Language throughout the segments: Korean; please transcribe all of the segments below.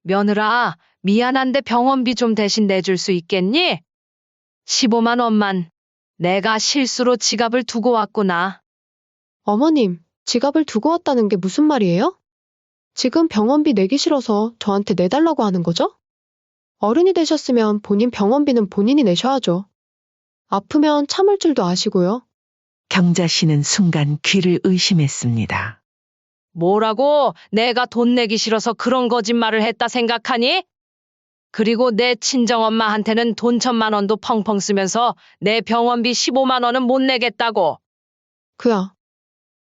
며느라, 미안한데 병원비 좀 대신 내줄 수 있겠니? 15만 원만. 내가 실수로 지갑을 두고 왔구나. 어머님, 지갑을 두고 왔다는 게 무슨 말이에요? 지금 병원비 내기 싫어서 저한테 내달라고 하는 거죠? 어른이 되셨으면 본인 병원비는 본인이 내셔야죠. 아프면 참을 줄도 아시고요. 경자 씨는 순간 귀를 의심했습니다. 뭐라고? 내가 돈 내기 싫어서 그런 거짓말을 했다 생각하니? 그리고 내 친정엄마한테는 돈 1,000만 원도 펑펑 쓰면서 내 병원비 15만 원은 못 내겠다고. 그야.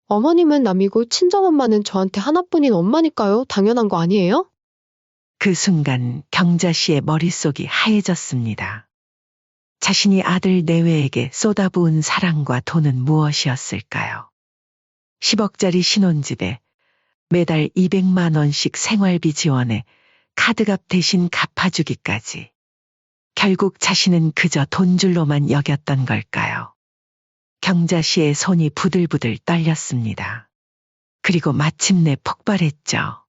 어머님은 남이고 친정엄마는 저한테 하나뿐인 엄마니까요. 당연한 거 아니에요? 그 순간 경자 씨의 머릿속이 하얘졌습니다. 자신이 아들 내외에게 쏟아부은 사랑과 돈은 무엇이었을까요? 10억짜리 신혼집에 매달 200만 원씩 생활비 지원에 카드값 대신 갚아주기까지. 결국 자신은 그저 돈줄로만 여겼던 걸까요? 경자 씨의 손이 부들부들 떨렸습니다. 그리고 마침내 폭발했죠.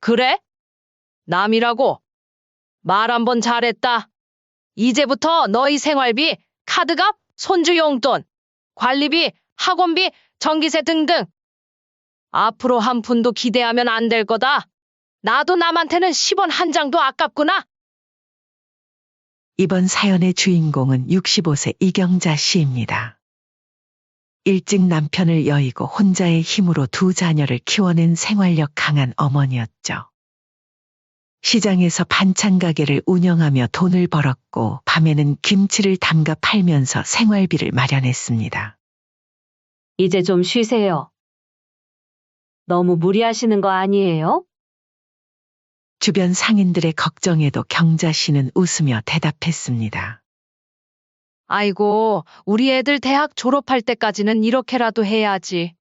그래? 남이라고? 말 한 번 잘했다. 이제부터 너희 생활비, 카드값, 손주 용돈, 관리비, 학원비, 전기세 등등. 앞으로 한 푼도 기대하면 안 될 거다. 나도 남한테는 10원 한 장도 아깝구나. 이번 사연의 주인공은 65세 이경자 씨입니다. 일찍 남편을 여의고 혼자의 힘으로 두 자녀를 키워낸 생활력 강한 어머니였죠. 시장에서 반찬 가게를 운영하며 돈을 벌었고 밤에는 김치를 담가 팔면서 생활비를 마련했습니다. 이제 좀 쉬세요. 너무 무리하시는 거 아니에요? 주변 상인들의 걱정에도 경자 씨는 웃으며 대답했습니다. 아이고, 우리 애들 대학 졸업할 때까지는 이렇게라도 해야지.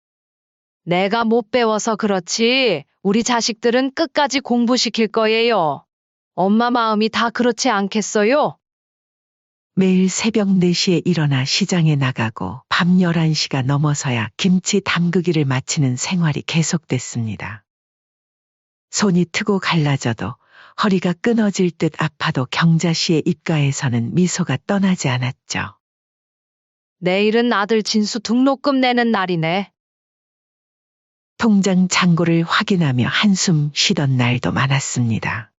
내가 못 배워서 그렇지, 우리 자식들은 끝까지 공부시킬 거예요. 엄마 마음이 다 그렇지 않겠어요? 매일 새벽 4시에 일어나 시장에 나가고 밤 11시가 넘어서야 김치 담그기를 마치는 생활이 계속됐습니다. 손이 트고 갈라져도 허리가 끊어질 듯 아파도 경자 씨의 입가에서는 미소가 떠나지 않았죠. 내일은 아들 진수 등록금 내는 날이네. 통장 잔고를 확인하며 한숨 쉬던 날도 많았습니다.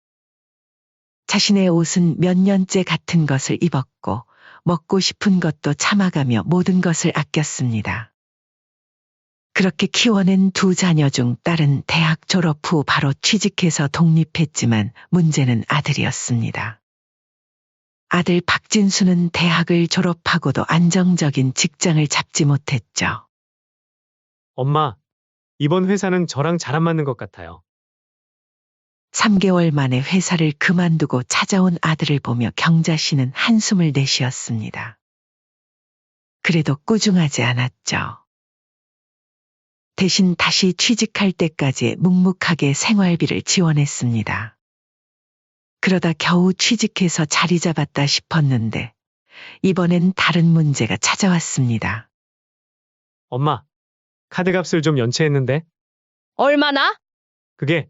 자신의 옷은 몇 년째 같은 것을 입었고 먹고 싶은 것도 참아가며 모든 것을 아꼈습니다. 그렇게 키워낸 두 자녀 중 딸은 대학 졸업 후 바로 취직해서 독립했지만 문제는 아들이었습니다. 아들 박진수는 대학을 졸업하고도 안정적인 직장을 잡지 못했죠. 엄마, 이번 회사는 저랑 잘 안 맞는 것 같아요. 3개월 만에 회사를 그만두고 찾아온 아들을 보며 경자 씨는 한숨을 내쉬었습니다. 그래도 꾸중하지 않았죠. 대신 다시 취직할 때까지 묵묵하게 생활비를 지원했습니다. 그러다 겨우 취직해서 자리 잡았다 싶었는데 이번엔 다른 문제가 찾아왔습니다. 엄마, 카드값을 좀 연체했는데 얼마나? 그게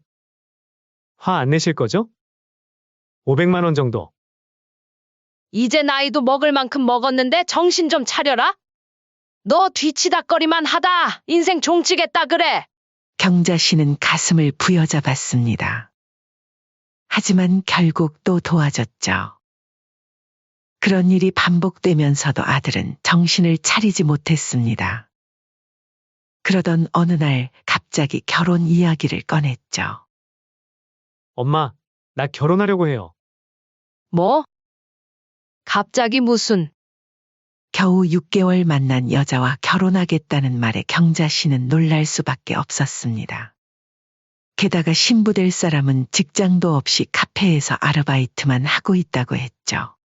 화 안 내실 거죠? 500만 원 정도. 이제 나이도 먹을 만큼 먹었는데 정신 좀 차려라. 너 뒤치다거리만 하다 인생 종치겠다 그래. 경자 씨는 가슴을 부여잡았습니다. 하지만 결국 또 도와줬죠. 그런 일이 반복되면서도 아들은 정신을 차리지 못했습니다. 그러던 어느 날 갑자기 결혼 이야기를 꺼냈죠. 엄마, 나 결혼하려고 해요. 뭐? 갑자기 무슨? 겨우 6개월 만난 여자와 결혼하겠다는 말에 경자 씨는 놀랄 수밖에 없었습니다. 게다가 신부 될 사람은 직장도 없이 카페에서 아르바이트만 하고 있다고 했죠.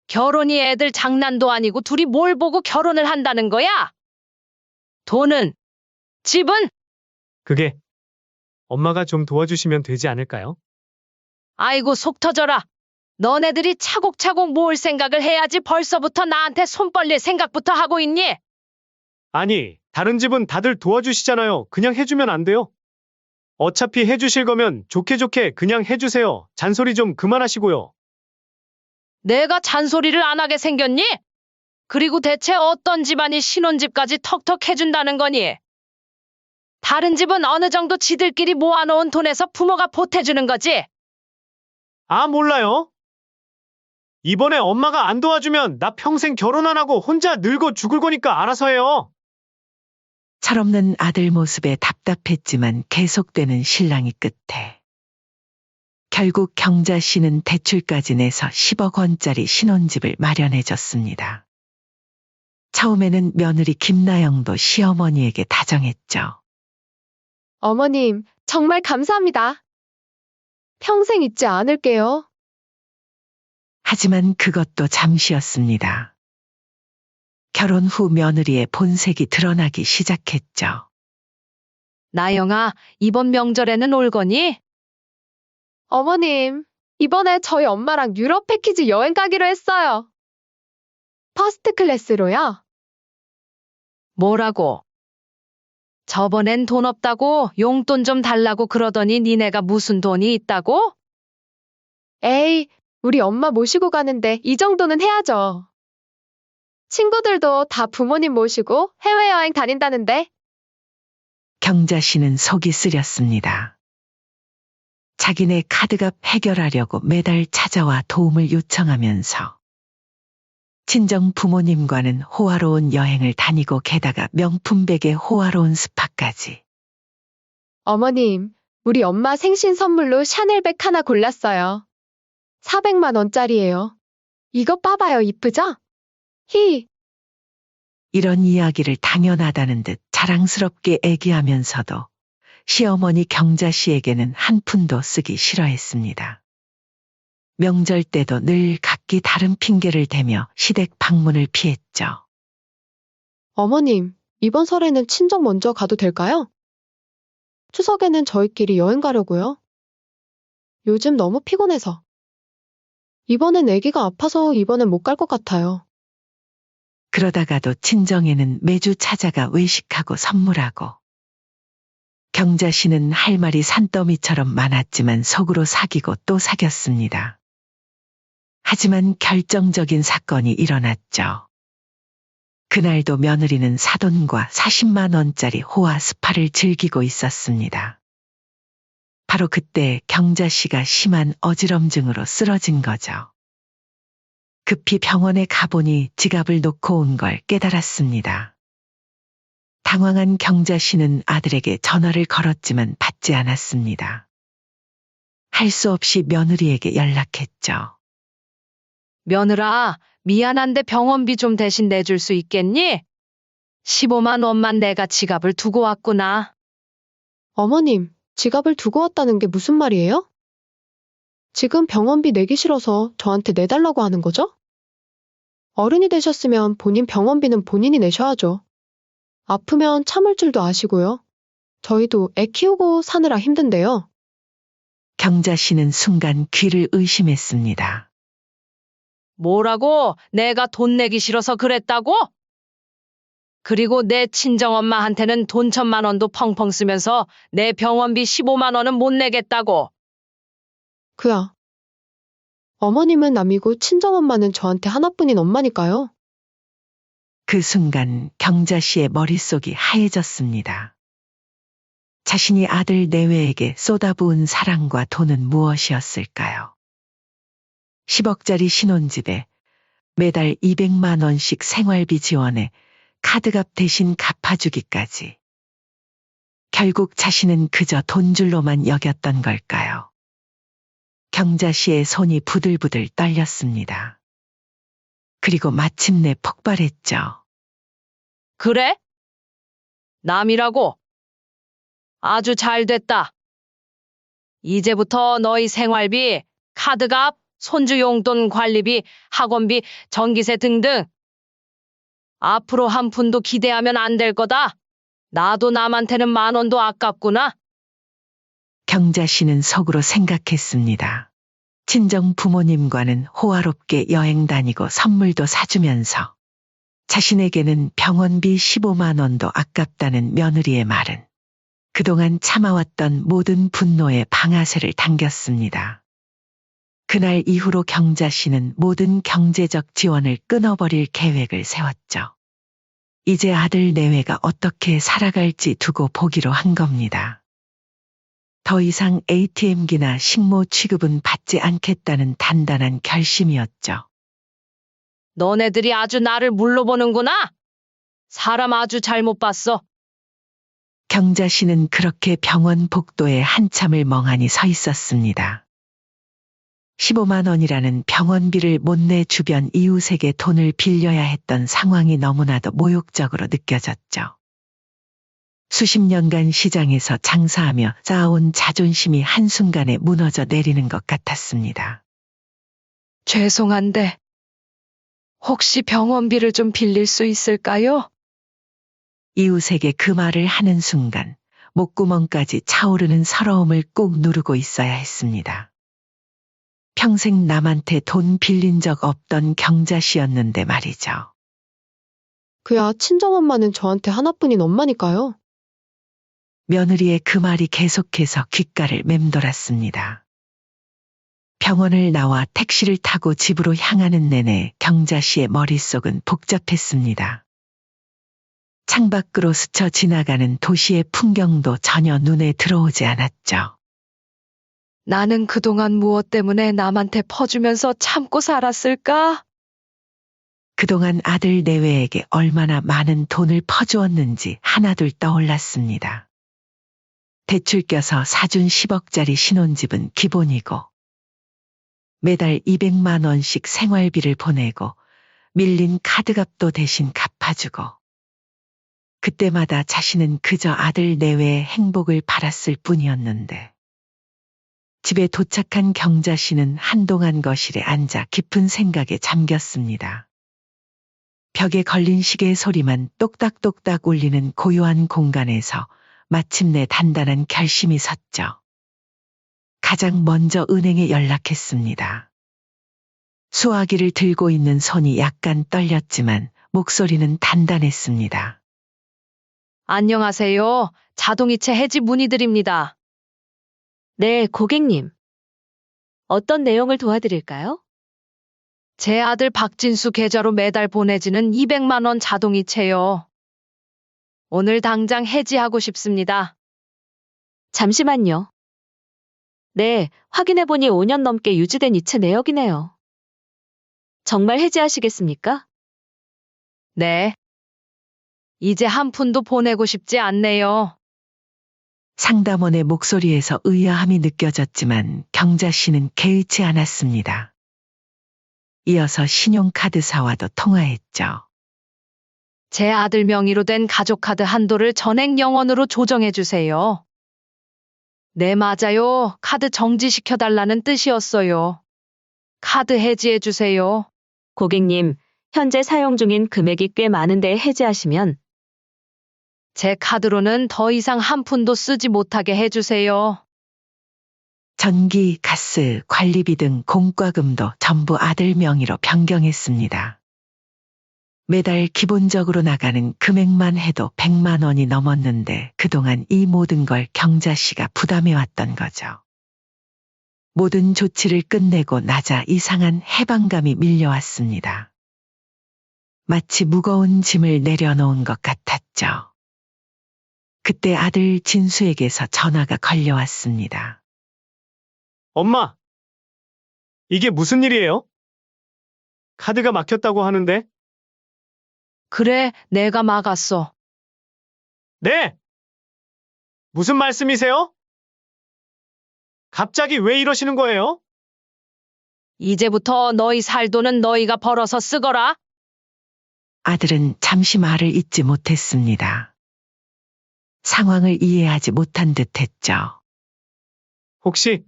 결혼이 애들 장난도 아니고 둘이 뭘 보고 결혼을 한다는 거야? 돈은? 집은? 그게 엄마가 좀 도와주시면 되지 않을까요? 아이고 속 터져라. 너네들이 차곡차곡 모을 생각을 해야지 벌써부터 나한테 손 벌릴 생각부터 하고 있니? 아니, 다른 집은 다들 도와주시잖아요. 그냥 해주면 안 돼요? 어차피 해주실 거면 좋게 좋게 그냥 해주세요. 잔소리 좀 그만하시고요. 내가 잔소리를 안 하게 생겼니? 그리고 대체 어떤 집안이 신혼집까지 턱턱 해준다는 거니? 다른 집은 어느 정도 지들끼리 모아놓은 돈에서 부모가 보태주는 거지. 아, 몰라요? 이번에 엄마가 안 도와주면 나 평생 결혼 안 하고 혼자 늙어 죽을 거니까 알아서 해요. 철없는 아들 모습에 답답했지만 계속되는 신랑이 끝에 결국 경자 씨는 대출까지 내서 10억 원짜리 신혼집을 마련해줬습니다. 처음에는 며느리 김나영도 시어머니에게 다정했죠. 어머님, 정말 감사합니다. 평생 잊지 않을게요. 하지만 그것도 잠시였습니다. 결혼 후 며느리의 본색이 드러나기 시작했죠. 나영아, 이번 명절에는 올 거니? 어머님, 이번에 저희 엄마랑 유럽 패키지 여행 가기로 했어요. 퍼스트 클래스로요? 뭐라고? 저번엔 돈 없다고 용돈 좀 달라고 그러더니 니네가 무슨 돈이 있다고? 에이, 우리 엄마 모시고 가는데 이 정도는 해야죠. 친구들도 다 부모님 모시고 해외여행 다닌다는데. 경자 씨는 속이 쓰렸습니다. 자기네 카드값 해결하려고 매달 찾아와 도움을 요청하면서 친정 부모님과는 호화로운 여행을 다니고 게다가 명품백에 호화로운 스파까지. 어머님, 우리 엄마 생신 선물로 샤넬백 하나 골랐어요. 400만 원짜리예요. 이거 봐봐요, 이쁘죠? 히, 이런 이야기를 당연하다는 듯 자랑스럽게 애기하면서도 시어머니 경자 씨에게는 한 푼도 쓰기 싫어했습니다. 명절 때도 늘 각기 다른 핑계를 대며 시댁 방문을 피했죠. 어머님, 이번 설에는 친정 먼저 가도 될까요? 추석에는 저희끼리 여행 가려고요. 요즘 너무 피곤해서. 이번엔 아기가 아파서 이번엔 못 갈 것 같아요. 그러다가도 친정에는 매주 찾아가 외식하고 선물하고. 경자 씨는 할 말이 산더미처럼 많았지만 속으로 사귀고 또 사귀었습니다. 하지만 결정적인 사건이 일어났죠. 그날도 며느리는 사돈과 40만 원짜리 호화 스파를 즐기고 있었습니다. 바로 그때 경자 씨가 심한 어지럼증으로 쓰러진 거죠. 급히 병원에 가보니 지갑을 놓고 온 걸 깨달았습니다. 당황한 경자 씨는 아들에게 전화를 걸었지만 받지 않았습니다. 할 수 없이 며느리에게 연락했죠. 며느라, 미안한데 병원비 좀 대신 내줄 수 있겠니? 15만 원만 내가 지갑을 두고 왔구나. 어머님, 지갑을 두고 왔다는 게 무슨 말이에요? 지금 병원비 내기 싫어서 저한테 내달라고 하는 거죠? 어른이 되셨으면 본인 병원비는 본인이 내셔야죠. 아프면 참을 줄도 아시고요. 저희도 애 키우고 사느라 힘든데요. 경자 씨는 순간 귀를 의심했습니다. 뭐라고? 내가 돈 내기 싫어서 그랬다고? 그리고 내 친정엄마한테는 돈 1,000만 원도 펑펑 쓰면서 내 병원비 15만 원은 못 내겠다고. 그야. 어머님은 남이고 친정엄마는 저한테 하나뿐인 엄마니까요. 그 순간 경자 씨의 머릿속이 하얘졌습니다. 자신이 아들 내외에게 쏟아부은 사랑과 돈은 무엇이었을까요? 10억짜리 신혼집에 매달 200만 원씩 생활비 지원에 카드값 대신 갚아주기까지. 결국 자신은 그저 돈줄로만 여겼던 걸까요? 경자 씨의 손이 부들부들 떨렸습니다. 그리고 마침내 폭발했죠. 그래? 남이라고? 아주 잘 됐다. 이제부터 너희 생활비, 카드값, 손주 용돈 관리비, 학원비, 전기세 등등. 앞으로 한 푼도 기대하면 안 될 거다. 나도 남한테는 10,000 원도 아깝구나. 경자 씨는 속으로 생각했습니다. 친정 부모님과는 호화롭게 여행 다니고 선물도 사주면서 자신에게는 병원비 15만 원도 아깝다는 며느리의 말은 그동안 참아왔던 모든 분노에 방아쇠를 당겼습니다. 그날 이후로 경자 씨는 모든 경제적 지원을 끊어버릴 계획을 세웠죠. 이제 아들 내외가 어떻게 살아갈지 두고 보기로 한 겁니다. 더 이상 ATM기나 식모 취급은 받지 않겠다는 단단한 결심이었죠. 너네들이 아주 나를 물러보는구나. 사람 아주 잘못 봤어. 경자 씨는 그렇게 병원 복도에 한참을 멍하니 서 있었습니다. 15만 원이라는 병원비를 못 내 주변 이웃에게 돈을 빌려야 했던 상황이 너무나도 모욕적으로 느껴졌죠. 수십 년간 시장에서 장사하며 쌓아온 자존심이 한순간에 무너져 내리는 것 같았습니다. 죄송한데, 혹시 병원비를 좀 빌릴 수 있을까요? 이웃에게 그 말을 하는 순간 목구멍까지 차오르는 서러움을 꾹 누르고 있어야 했습니다. 평생 남한테 돈 빌린 적 없던 경자 씨였는데 말이죠. 그야 친정엄마는 저한테 하나뿐인 엄마니까요. 며느리의 그 말이 계속해서 귓가를 맴돌았습니다. 병원을 나와 택시를 타고 집으로 향하는 내내 경자 씨의 머릿속은 복잡했습니다. 창밖으로 스쳐 지나가는 도시의 풍경도 전혀 눈에 들어오지 않았죠. 나는 그동안 무엇 때문에 남한테 퍼주면서 참고 살았을까? 그동안 아들 내외에게 얼마나 많은 돈을 퍼주었는지 하나둘 떠올랐습니다. 대출 껴서 사준 10억짜리 신혼집은 기본이고 매달 200만 원씩 생활비를 보내고 밀린 카드값도 대신 갚아주고 그때마다 자신은 그저 아들 내외의 행복을 바랐을 뿐이었는데 집에 도착한 경자 씨는 한동안 거실에 앉아 깊은 생각에 잠겼습니다. 벽에 걸린 시계 소리만 똑딱똑딱 울리는 고요한 공간에서 마침내 단단한 결심이 섰죠. 가장 먼저 은행에 연락했습니다. 수화기를 들고 있는 손이 약간 떨렸지만 목소리는 단단했습니다. 안녕하세요. 자동이체 해지 문의드립니다. 네, 고객님. 어떤 내용을 도와드릴까요? 제 아들 박진수 계좌로 매달 보내지는 200만 원 자동이체요. 오늘 당장 해지하고 싶습니다. 잠시만요. 네, 확인해보니 5년 넘게 유지된 이체 내역이네요. 정말 해지하시겠습니까? 네. 이제 한 푼도 보내고 싶지 않네요. 상담원의 목소리에서 의아함이 느껴졌지만 경자 씨는 개의치 않았습니다. 이어서 신용카드사와도 통화했죠. 제 아들 명의로 된 가족카드 한도를 전액 0원으로 조정해 주세요. 네, 맞아요. 카드 정지시켜달라는 뜻이었어요. 카드 해지해 주세요. 고객님, 현재 사용 중인 금액이 꽤 많은데 해지하시면 제 카드로는 더 이상 한 푼도 쓰지 못하게 해주세요. 전기, 가스, 관리비 등 공과금도 전부 아들 명의로 변경했습니다. 매달 기본적으로 나가는 금액만 해도 100만 원이 넘었는데 그동안 이 모든 걸 경자 씨가 부담해왔던 거죠. 모든 조치를 끝내고 나자 이상한 해방감이 밀려왔습니다. 마치 무거운 짐을 내려놓은 것 같았죠. 그때 아들 진수에게서 전화가 걸려왔습니다. 엄마, 이게 무슨 일이에요? 카드가 막혔다고 하는데? 그래, 내가 막았어. 네! 무슨 말씀이세요? 갑자기 왜 이러시는 거예요? 이제부터 너희 살 돈은 너희가 벌어서 쓰거라. 아들은 잠시 말을 잇지 못했습니다. 상황을 이해하지 못한 듯 했죠. 혹시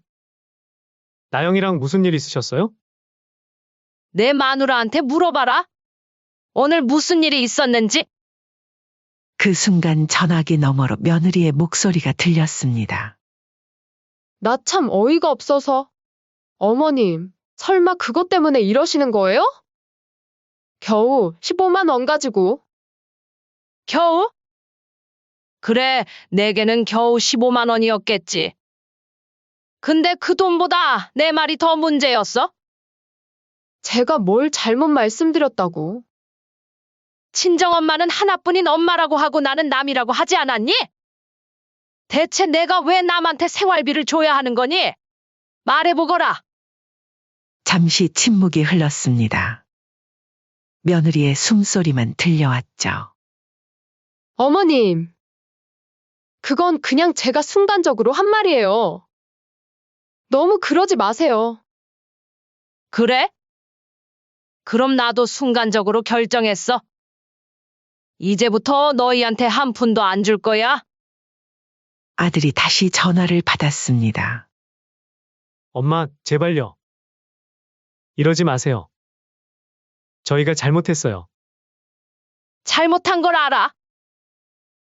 나영이랑 무슨 일 있으셨어요? 내 마누라한테 물어봐라. 오늘 무슨 일이 있었는지. 그 순간 전화기 너머로 며느리의 목소리가 들렸습니다. 나 참 어이가 없어서. 어머님, 설마 그것 때문에 이러시는 거예요? 겨우 15만 원 가지고. 겨우? 그래, 내게는 겨우 15만 원이었겠지. 근데 그 돈보다 내 말이 더 문제였어? 제가 뭘 잘못 말씀드렸다고. 친정엄마는 하나뿐인 엄마라고 하고 나는 남이라고 하지 않았니? 대체 내가 왜 남한테 생활비를 줘야 하는 거니? 말해보거라. 잠시 침묵이 흘렀습니다. 며느리의 숨소리만 들려왔죠. 어머님, 그건 그냥 제가 순간적으로 한 말이에요. 너무 그러지 마세요. 그래? 그럼 나도 순간적으로 결정했어. 이제부터 너희한테 한 푼도 안 줄 거야. 아들이 다시 전화를 받았습니다. 엄마, 제발요. 이러지 마세요. 저희가 잘못했어요. 잘못한 걸 알아.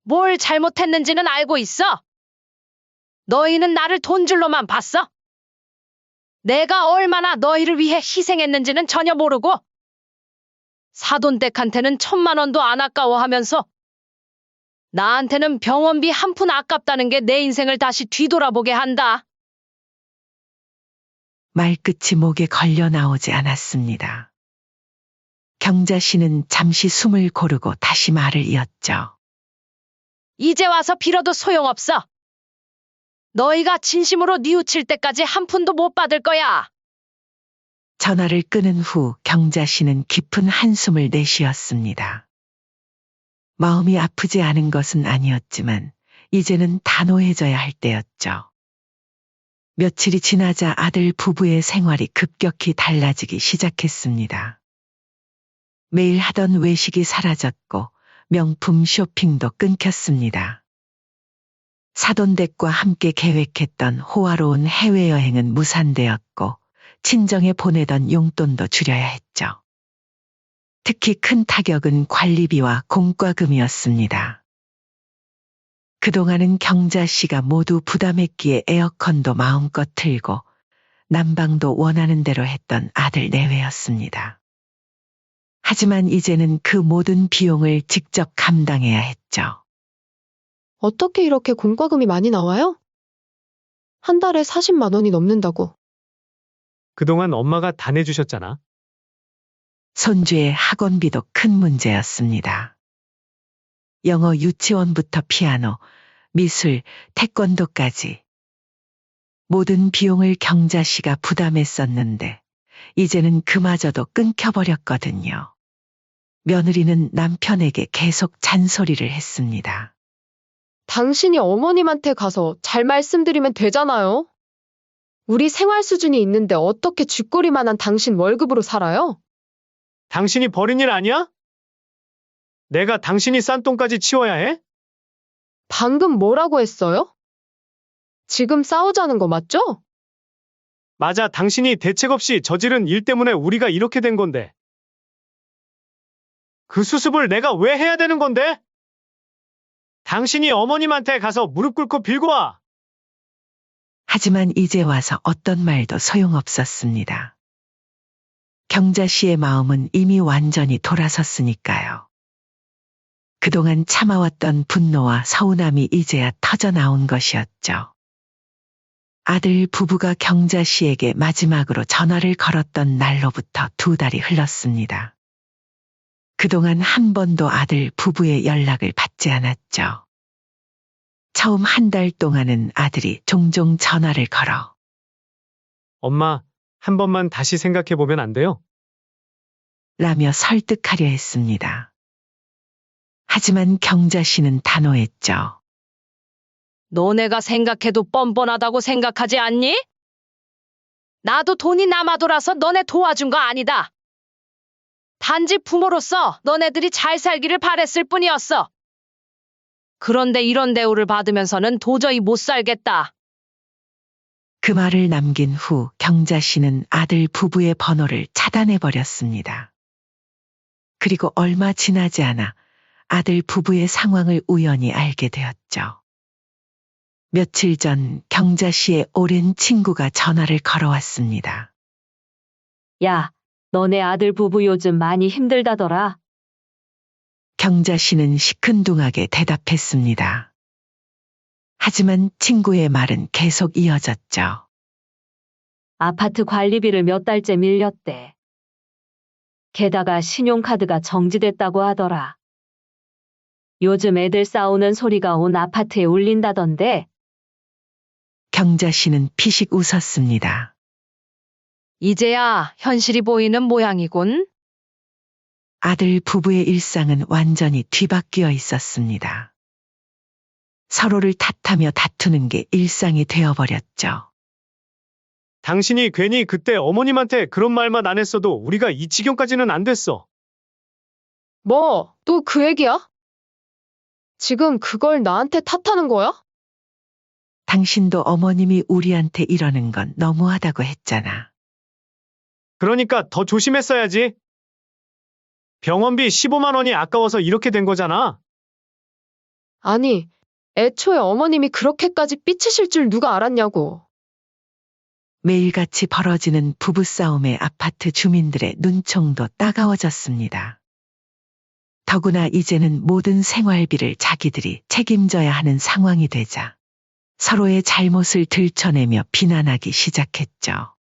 뭘 잘못했는지는 알고 있어. 너희는 나를 돈줄로만 봤어. 내가 얼마나 너희를 위해 희생했는지는 전혀 모르고 사돈댁한테는 1,000만 원도 안 아까워하면서 나한테는 병원비 한 푼 아깝다는 게 내 인생을 다시 뒤돌아보게 한다. 말끝이 목에 걸려 나오지 않았습니다. 경자 씨는 잠시 숨을 고르고 다시 말을 이었죠. 이제 와서 빌어도 소용없어. 너희가 진심으로 뉘우칠 때까지 한 푼도 못 받을 거야. 전화를 끊은 후 경자 씨는 깊은 한숨을 내쉬었습니다. 마음이 아프지 않은 것은 아니었지만 이제는 단호해져야 할 때였죠. 며칠이 지나자 아들 부부의 생활이 급격히 달라지기 시작했습니다. 매일 하던 외식이 사라졌고 명품 쇼핑도 끊겼습니다. 사돈댁과 함께 계획했던 호화로운 해외여행은 무산되었고 친정에 보내던 용돈도 줄여야 했죠. 특히 큰 타격은 관리비와 공과금이었습니다. 그동안은 경자 씨가 모두 부담했기에 에어컨도 마음껏 틀고 난방도 원하는 대로 했던 아들 내외였습니다. 하지만 이제는 그 모든 비용을 직접 감당해야 했죠. 어떻게 이렇게 공과금이 많이 나와요? 한 달에 40만 원이 넘는다고. 그동안 엄마가 다 내주셨잖아. 손주의 학원비도 큰 문제였습니다. 영어 유치원부터 피아노, 미술, 태권도까지 모든 비용을 경자 씨가 부담했었는데 이제는 그마저도 끊겨버렸거든요. 며느리는 남편에게 계속 잔소리를 했습니다. 당신이 어머님한테 가서 잘 말씀드리면 되잖아요. 우리 생활 수준이 있는데 어떻게 쥐꼬리만한 당신 월급으로 살아요? 당신이 버린 일 아니야? 내가 당신이 싼 똥까지 치워야 해? 방금 뭐라고 했어요? 지금 싸우자는 거 맞죠? 맞아, 당신이 대책 없이 저지른 일 때문에 우리가 이렇게 된 건데. 그 수습을 내가 왜 해야 되는 건데? 당신이 어머님한테 가서 무릎 꿇고 빌고 와. 하지만 이제 와서 어떤 말도 소용없었습니다. 경자 씨의 마음은 이미 완전히 돌아섰으니까요. 그동안 참아왔던 분노와 서운함이 이제야 터져나온 것이었죠. 아들 부부가 경자 씨에게 마지막으로 전화를 걸었던 날로부터 2달이 흘렀습니다. 그동안 한 번도 아들 부부의 연락을 받지 않았죠. 처음 한 달 동안은 아들이 종종 전화를 걸어 엄마, 한 번만 다시 생각해보면 안 돼요? 라며 설득하려 했습니다. 하지만 경자 씨는 단호했죠. 너네가 생각해도 뻔뻔하다고 생각하지 않니? 나도 돈이 남아 돌아서 너네 도와준 거 아니다. 단지 부모로서 너네들이 잘 살기를 바랬을 뿐이었어. 그런데 이런 대우를 받으면서는 도저히 못 살겠다. 그 말을 남긴 후 경자 씨는 아들 부부의 번호를 차단해버렸습니다. 그리고 얼마 지나지 않아 아들 부부의 상황을 우연히 알게 되었죠. 며칠 전 경자 씨의 오랜 친구가 전화를 걸어왔습니다. 야, 너네 아들 부부 요즘 많이 힘들다더라. 경자 씨는 시큰둥하게 대답했습니다. 하지만 친구의 말은 계속 이어졌죠. 아파트 관리비를 몇 달째 밀렸대. 게다가 신용카드가 정지됐다고 하더라. 요즘 애들 싸우는 소리가 온 아파트에 울린다던데. 경자 씨는 피식 웃었습니다. 이제야 현실이 보이는 모양이군. 아들 부부의 일상은 완전히 뒤바뀌어 있었습니다. 서로를 탓하며 다투는 게 일상이 되어버렸죠. 당신이 괜히 그때 어머님한테 그런 말만 안 했어도 우리가 이 지경까지는 안 됐어. 뭐, 또 그 얘기야? 지금 그걸 나한테 탓하는 거야? 당신도 어머님이 우리한테 이러는 건 너무하다고 했잖아. 그러니까 더 조심했어야지. 병원비 15만 원이 아까워서 이렇게 된 거잖아. 아니, 애초에 어머님이 그렇게까지 삐치실 줄 누가 알았냐고. 매일같이 벌어지는 부부싸움에 아파트 주민들의 눈총도 따가워졌습니다. 더구나 이제는 모든 생활비를 자기들이 책임져야 하는 상황이 되자 서로의 잘못을 들춰내며 비난하기 시작했죠.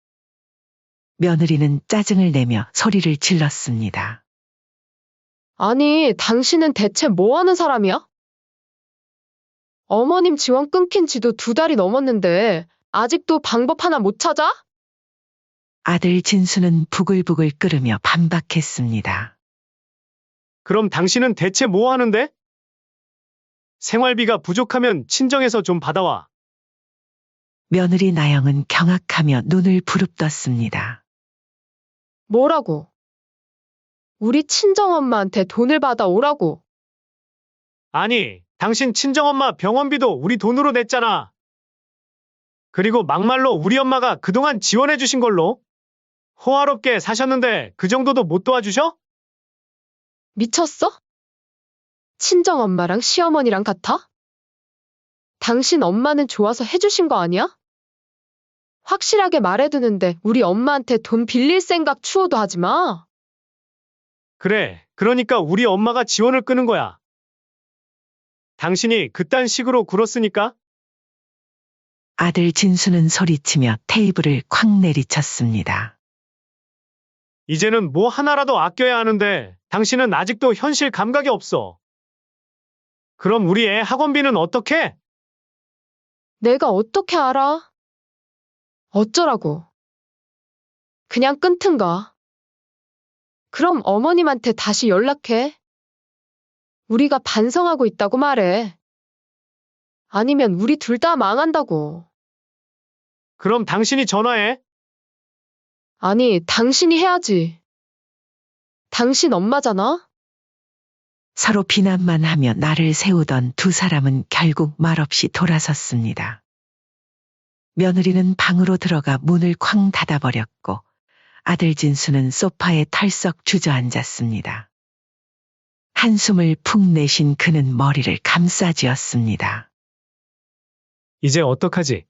며느리는 짜증을 내며 소리를 질렀습니다. 아니, 당신은 대체 뭐 하는 사람이야? 어머님 지원 끊긴 지도 2달이 넘었는데 아직도 방법 하나 못 찾아? 아들 진수는 부글부글 끓으며 반박했습니다. 그럼 당신은 대체 뭐 하는데? 생활비가 부족하면 친정에서 좀 받아와. 며느리 나영은 경악하며 눈을 부릅떴습니다. 뭐라고? 우리 친정엄마한테 돈을 받아오라고. 아니, 당신 친정엄마 병원비도 우리 돈으로 냈잖아. 그리고 막말로 우리 엄마가 그동안 지원해 주신 걸로 호화롭게 사셨는데 그 정도도 못 도와주셔? 미쳤어? 친정엄마랑 시어머니랑 같아? 당신 엄마는 좋아서 해주신 거 아니야? 확실하게 말해두는데 우리 엄마한테 돈 빌릴 생각 추호도 하지 마. 그래, 그러니까 우리 엄마가 지원을 끄는 거야. 당신이 그딴 식으로 굴었으니까? 아들 진수는 소리치며 테이블을 콱 내리쳤습니다. 이제는 뭐 하나라도 아껴야 하는데 당신은 아직도 현실 감각이 없어. 그럼 우리 애 학원비는 어떻게? 내가 어떻게 알아? 어쩌라고. 그냥 끊든가. 그럼 어머님한테 다시 연락해. 우리가 반성하고 있다고 말해. 아니면 우리 둘 다 망한다고. 그럼 당신이 전화해. 아니, 당신이 해야지. 당신 엄마잖아? 서로 비난만 하며 나를 세우던 두 사람은 결국 말없이 돌아섰습니다. 며느리는 방으로 들어가 문을 쾅 닫아버렸고 아들 진수는 소파에 털썩 주저앉았습니다. 한숨을 푹 내쉰 그는 머리를 감싸쥐었습니다. 이제 어떡하지?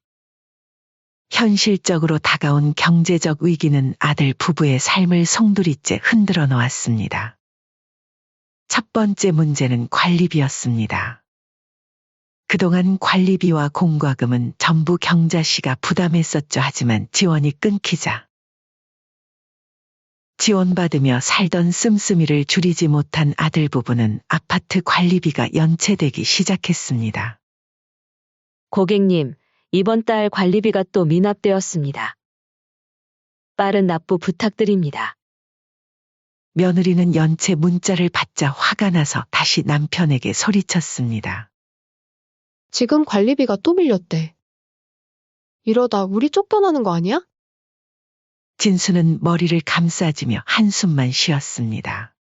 현실적으로 다가온 경제적 위기는 아들 부부의 삶을 송두리째 흔들어 놓았습니다. 첫 번째 문제는 관리비였습니다. 그동안 관리비와 공과금은 전부 경자 씨가 부담했었죠. 하지만 지원이 끊기자 지원받으며 살던 씀씀이를 줄이지 못한 아들 부부는 아파트 관리비가 연체되기 시작했습니다. 고객님, 이번 달 관리비가 또 미납되었습니다. 빠른 납부 부탁드립니다. 며느리는 연체 문자를 받자 화가 나서 다시 남편에게 소리쳤습니다. 지금 관리비가 또 밀렸대. 이러다 우리 쫓겨나는 거 아니야? 진수는 머리를 감싸주며 한숨만 쉬었습니다.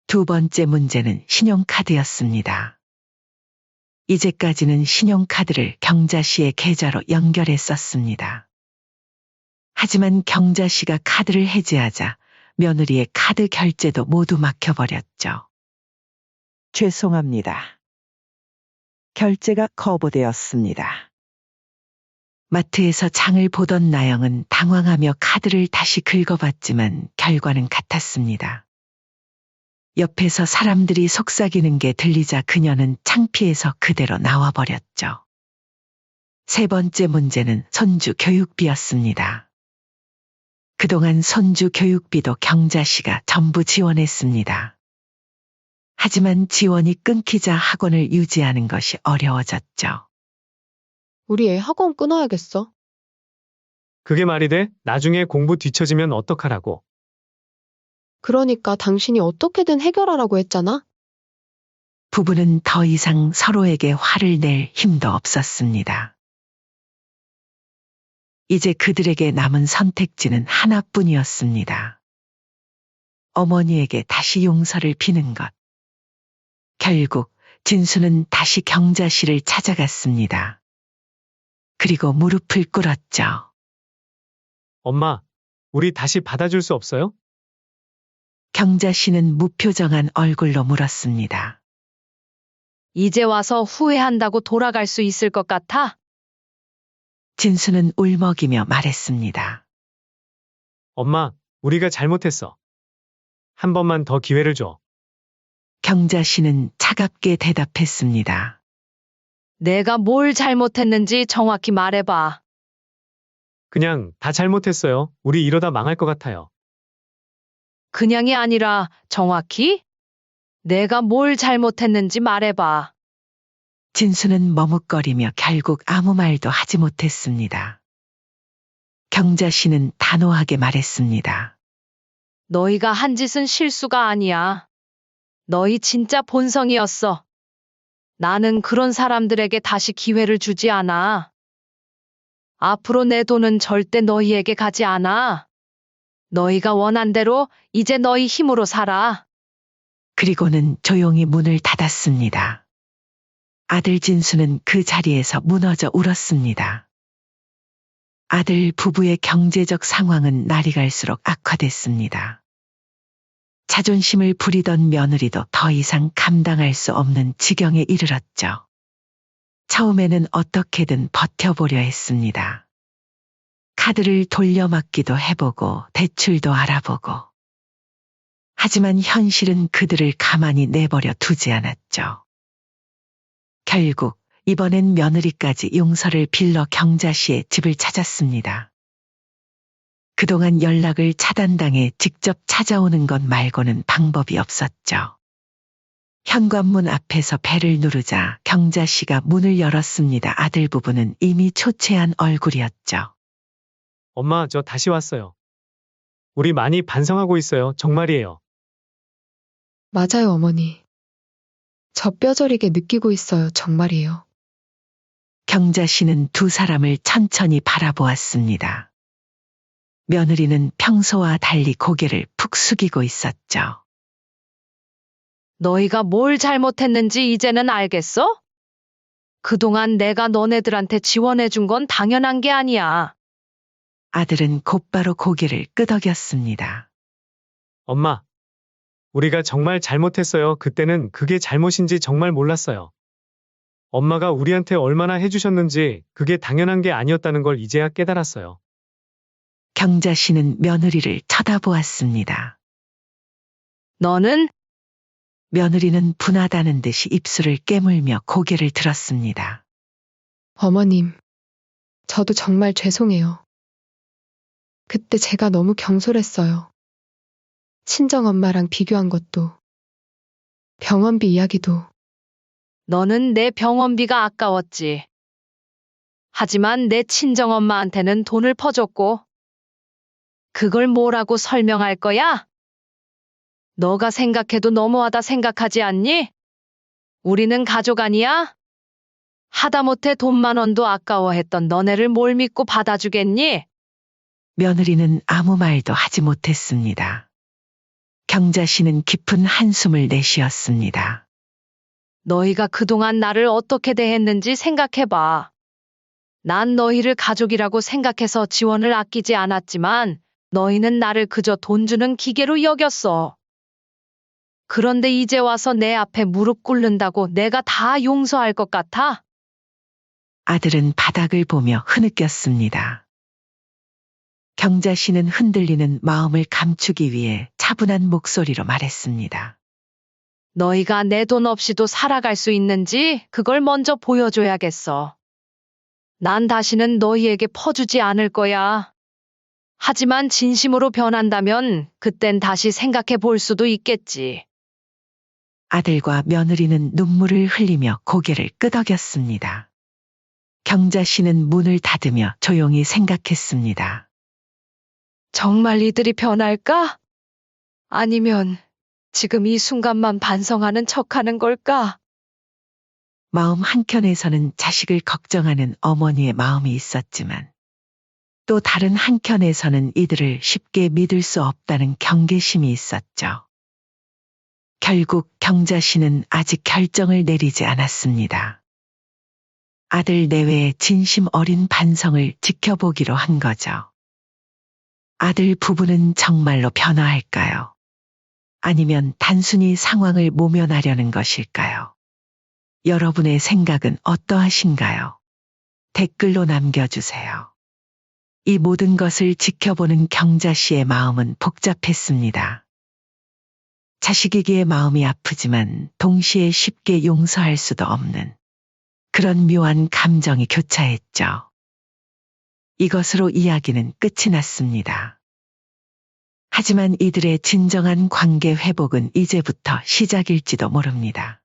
두 번째 문제는 신용카드였습니다. 이제까지는 신용카드를 경자 씨의 계좌로 연결했었습니다. 하지만 경자 씨가 카드를 해지하자 며느리의 카드 결제도 모두 막혀버렸죠. 죄송합니다. 결제가 거부되었습니다. 마트에서 장을 보던 나영은 당황하며 카드를 다시 긁어봤지만 결과는 같았습니다. 옆에서 사람들이 속삭이는 게 들리자 그녀는 창피해서 그대로 나와버렸죠. 세 번째 문제는 손주 교육비였습니다. 그동안 손주 교육비도 경자 씨가 전부 지원했습니다. 하지만 지원이 끊기자 학원을 유지하는 것이 어려워졌죠. 우리 애 학원 끊어야겠어. 그게 말이 돼? 나중에 공부 뒤처지면 어떡하라고. 그러니까 당신이 어떻게든 해결하라고 했잖아. 부부는 더 이상 서로에게 화를 낼 힘도 없었습니다. 이제 그들에게 남은 선택지는 하나뿐이었습니다. 어머니에게 다시 용서를 비는 것. 결국 진수는 다시 경자 씨를 찾아갔습니다. 그리고 무릎을 꿇었죠. 엄마, 우리 다시 받아줄 수 없어요? 경자 씨는 무표정한 얼굴로 물었습니다. 이제 와서 후회한다고 돌아갈 수 있을 것 같아? 진수는 울먹이며 말했습니다. 엄마, 우리가 잘못했어. 한 번만 더 기회를 줘. 경자 씨는 차갑게 대답했습니다. 내가 뭘 잘못했는지 정확히 말해봐. 그냥 다 잘못했어요. 우리 이러다 망할 것 같아요. 그냥이 아니라 정확히? 내가 뭘 잘못했는지 말해봐. 진수는 머뭇거리며 결국 아무 말도 하지 못했습니다. 경자 씨는 단호하게 말했습니다. 너희가 한 짓은 실수가 아니야. 너희 진짜 본성이었어. 나는 그런 사람들에게 다시 기회를 주지 않아. 앞으로 내 돈은 절대 너희에게 가지 않아. 너희가 원한 대로 이제 너희 힘으로 살아. 그리고는 조용히 문을 닫았습니다. 아들 진수는 그 자리에서 무너져 울었습니다. 아들 부부의 경제적 상황은 날이 갈수록 악화됐습니다. 자존심을 부리던 며느리도 더 이상 감당할 수 없는 지경에 이르렀죠. 처음에는 어떻게든 버텨보려 했습니다. 카드를 돌려막기도 해보고 대출도 알아보고. 하지만 현실은 그들을 가만히 내버려 두지 않았죠. 결국 이번엔 며느리까지 용서를 빌러 경자 씨의 집을 찾았습니다. 그동안 연락을 차단당해 직접 찾아오는 것 말고는 방법이 없었죠. 현관문 앞에서 벨을 누르자 경자 씨가 문을 열었습니다. 아들 부부는 이미 초췌한 얼굴이었죠. 엄마, 저 다시 왔어요. 우리 많이 반성하고 있어요. 정말이에요. 맞아요, 어머니. 저 뼈저리게 느끼고 있어요. 정말이에요. 경자 씨는 두 사람을 천천히 바라보았습니다. 며느리는 평소와 달리 고개를 푹 숙이고 있었죠. 너희가 뭘 잘못했는지 이제는 알겠어? 그동안 내가 너네들한테 지원해준 건 당연한 게 아니야. 아들은 곧바로 고개를 끄덕였습니다. 엄마, 우리가 정말 잘못했어요. 그때는 그게 잘못인지 정말 몰랐어요. 엄마가 우리한테 얼마나 해주셨는지 그게 당연한 게 아니었다는 걸 이제야 깨달았어요. 경자 씨는 며느리를 쳐다보았습니다. 너는 며느리는 분하다는 듯이 입술을 깨물며 고개를 들었습니다. 어머님, 저도 정말 죄송해요. 그때 제가 너무 경솔했어요. 친정엄마랑 비교한 것도, 병원비 이야기도. 너는 내 병원비가 아까웠지. 하지만 내 친정엄마한테는 돈을 퍼줬고, 그걸 뭐라고 설명할 거야? 너가 생각해도 너무하다 생각하지 않니? 우리는 가족 아니야? 하다못해 돈만 원도 아까워했던 너네를 뭘 믿고 받아주겠니? 며느리는 아무 말도 하지 못했습니다. 경자 씨는 깊은 한숨을 내쉬었습니다. 너희가 그동안 나를 어떻게 대했는지 생각해봐. 난 너희를 가족이라고 생각해서 지원을 아끼지 않았지만 너희는 나를 그저 돈 주는 기계로 여겼어. 그런데 이제 와서 내 앞에 무릎 꿇는다고 내가 다 용서할 것 같아? 아들은 바닥을 보며 흐느꼈습니다. 경자 씨는 흔들리는 마음을 감추기 위해 차분한 목소리로 말했습니다. 너희가 내 돈 없이도 살아갈 수 있는지 그걸 먼저 보여줘야겠어. 난 다시는 너희에게 퍼주지 않을 거야. 하지만 진심으로 변한다면 그땐 다시 생각해 볼 수도 있겠지. 아들과 며느리는 눈물을 흘리며 고개를 끄덕였습니다. 경자 씨는 문을 닫으며 조용히 생각했습니다. 정말 이들이 변할까? 아니면 지금 이 순간만 반성하는 척하는 걸까? 마음 한켠에서는 자식을 걱정하는 어머니의 마음이 있었지만 또 다른 한켠에서는 이들을 쉽게 믿을 수 없다는 경계심이 있었죠. 결국 경자 씨는 아직 결정을 내리지 않았습니다. 아들 내외의 진심 어린 반성을 지켜보기로 한 거죠. 아들 부부는 정말로 변화할까요? 아니면 단순히 상황을 모면하려는 것일까요? 여러분의 생각은 어떠하신가요? 댓글로 남겨주세요. 이 모든 것을 지켜보는 경자 씨의 마음은 복잡했습니다. 자식이기에 마음이 아프지만 동시에 쉽게 용서할 수도 없는 그런 묘한 감정이 교차했죠. 이것으로 이야기는 끝이 났습니다. 하지만 이들의 진정한 관계 회복은 이제부터 시작일지도 모릅니다.